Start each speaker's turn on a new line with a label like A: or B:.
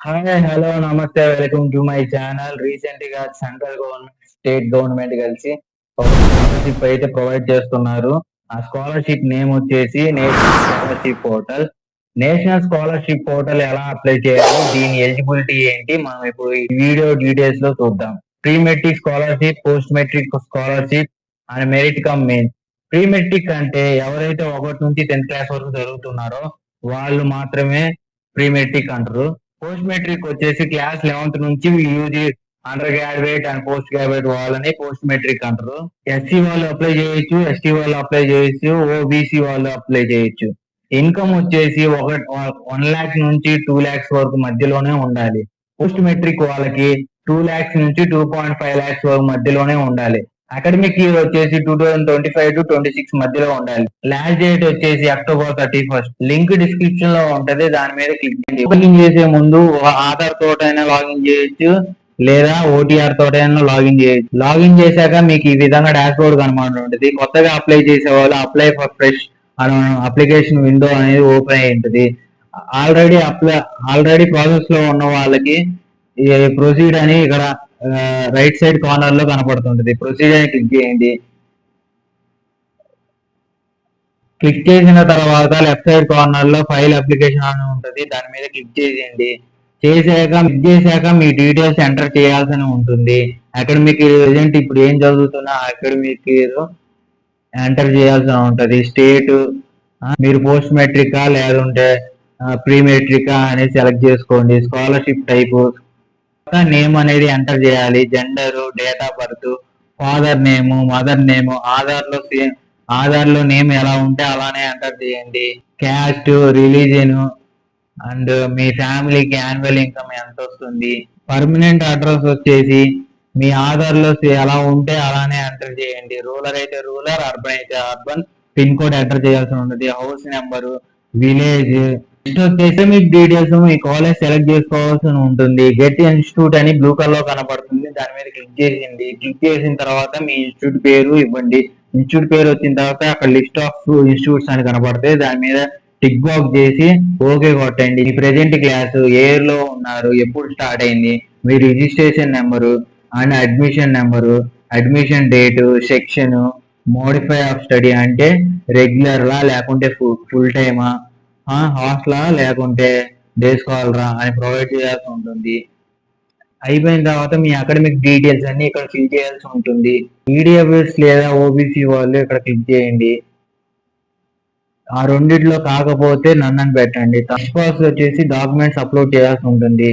A: Hi hello నమస్తే welcome to my channel. Recent గా central government state government కలిసి ఒక స్కాలర్షిప్ అయితే ప్రొవైడ్ చేస్తున్నారు. ఆ స్కాలర్షిప్ నేమ్ వచ్చేసి national scholarship portal. National scholarship portal ఎలా అప్లై చేయాలి, దీని ఎలిజిబిలిటీ ఏంటి, మనం ఇప్పుడు ఈ వీడియో డీటెయిల్స్ లో చూద్దాం. Pre matric scholarship, post matric scholarship and merit come mains. Pre matric అంటే ఎవరైతే 1 నుంచి 10th క్లాస్ వరకు చదువుతున్నారో వాళ్ళు మాత్రమే ప్రీ మెట్రిక్ అంటారు. పోస్ట్ మెట్రిక్ వచ్చేసి క్లాస్ 11th నుంచి UG under graduate and post graduate వాళ్ళని పోస్ట్ మెట్రిక్ అంటారు. ఎస్సీ వాళ్ళు అప్లై చేయొచ్చు, ఎస్టీ వాళ్ళు అప్లై చేయొచ్చు, ఓబీసీ వాళ్ళు అప్లై చేయొచ్చు. ఇన్కమ్ వచ్చేసి 1 lakh నుంచి 2 lakhs వరకు మధ్యలోనే ఉండాలి. పోస్ట్ మెట్రిక్ వాళ్ళకి 2 lakhs నుంచి 2.5 lakhs వరకు మధ్యలోనే ఉండాలి. అకాడమిక్ ఇయర్ వచ్చేసి 2025 to 26 మధ్యలో ఉండాలి. లాస్ట్ డేట్ వచ్చేసి October 31st. లింక్ డిస్క్రిప్షన్ లో ఉంటది, దాని మీద క్లిక్ చేయండి. లాగిన్ చేసే ముందు ఆధార్ తోటైనా లాగిన్ చేయొచ్చు, లేదా ఓటీఆర్ తోటైనా లాగిన్ చేయొచ్చు. లాగిన్ చేశాక మీకు ఈ విధంగా డాష్ బోర్డ్ కనబడుతుంది. కొత్తగా అప్లై చేసే వాళ్ళు apply for fresh application window అనేది ఓపెన్ అయి ఉంటుంది. ఆల్రెడీ ప్రాసెస్ లో ఉన్న వాళ్ళకి ప్రొసీడ్ అని ఇక్కడ రైట్ సైడ్ కార్నర్ లో కనపడుతుంటది. ప్రొసీడ్ అని క్లిక్ చేయండి. క్లిక్ చేసిన తర్వాత లెఫ్ట్ సైడ్ కార్నర్ లో ఫైల్ అప్లికేషన్ అని ఉంటుంది, దాని మీద క్లిక్ చేయండి. చేశాక మీ డీటెయిల్స్ ఎంటర్ చేయాల్సి ఉంటుంది. అకాడమిక్ ప్రెజెంట్ ఇప్పుడు ఏం చదువుతున్నా అకాడమిక్ ఎంటర్ చేయాల్సి ఉంటుంది. స్టేట్, మీరు పోస్ట్ మెట్రికా లేదంటే ప్రీ మెట్రికా అనేది సెలెక్ట్ చేసుకోండి. స్కాలర్షిప్ టైప్, నేమ్ అనేది ఎంటర్ చేయాలి. Gender, date of birth, father name, mother name, Aadhaar లో నేమ్ ఎలా ఉంటే అలానే ఎంటర్ చేయండి. క్యాస్ట్, రిలీజియన్ అండ్ మీ ఫ్యామిలీకి యాన్యువల్ ఇన్కమ్ ఎంత వస్తుంది. పర్మనెంట్ అడ్రస్ వచ్చేసి మీ ఆధార్ లో ఎలా ఉంటే అలానే ఎంటర్ చేయండి. రూరల్ అయితే రూరల్, అర్బన్ అయితే అర్బన్. పిన్ కోడ్ ఎంటర్ చేయాల్సి ఉంటుంది. House number, village. నెక్స్ట్ వచ్చేసి మీ డీటెయిల్స్ మీ కాలేజ్ సెలెక్ట్ చేసుకోవాల్సి ఉంటుంది. గెట్ ఇన్స్టిట్యూట్ అని బ్లూ కలర్ లో కనపడుతుంది, దాని మీద క్లిక్ చేసింది. క్లిక్ చేసిన తర్వాత మీ ఇన్స్టిట్యూట్ పేరు ఇవ్వండి. ఇన్స్టిట్యూట్ పేరు వచ్చిన తర్వాత అక్కడ లిస్ట్ ఆఫ్ ఇన్స్టిట్యూట్స్ అని కనపడతాయి, దాని మీద టిక్ బాక్స్ చేసి ఓకే కొట్టండి. మీ ప్రెజెంట్ క్లాస్ ఏ ఇయర్ లో ఉన్నారు, ఎప్పుడు స్టార్ట్ అయింది, మీ registration number and admission number, admission date, section, mode of study అంటే రెగ్యులర్ లా లేకుంటే ఫుల్ టైమా, హాస్టలా లేకుంటే డే స్కాలరా అని ప్రొవైడ్ చేయాల్సి ఉంటుంది. అయిపోయిన తర్వాత మీ అకాడమిక్ డీటెయిల్స్ అన్ని ఇక్కడ ఫిల్ చేయాల్సి ఉంటుంది. ఈడబ్ల్యూఎస్ లేదా ఓబీసీ వాళ్ళు ఇక్కడ క్లిక్ చేయండి. ఆ రెండిట్లో కాకపోతే నన్ను పెట్టండి. ఫస్ట్ ప్రాసెస్ వచ్చేసి డాక్యుమెంట్స్ అప్లోడ్ చేయాల్సి ఉంటుంది.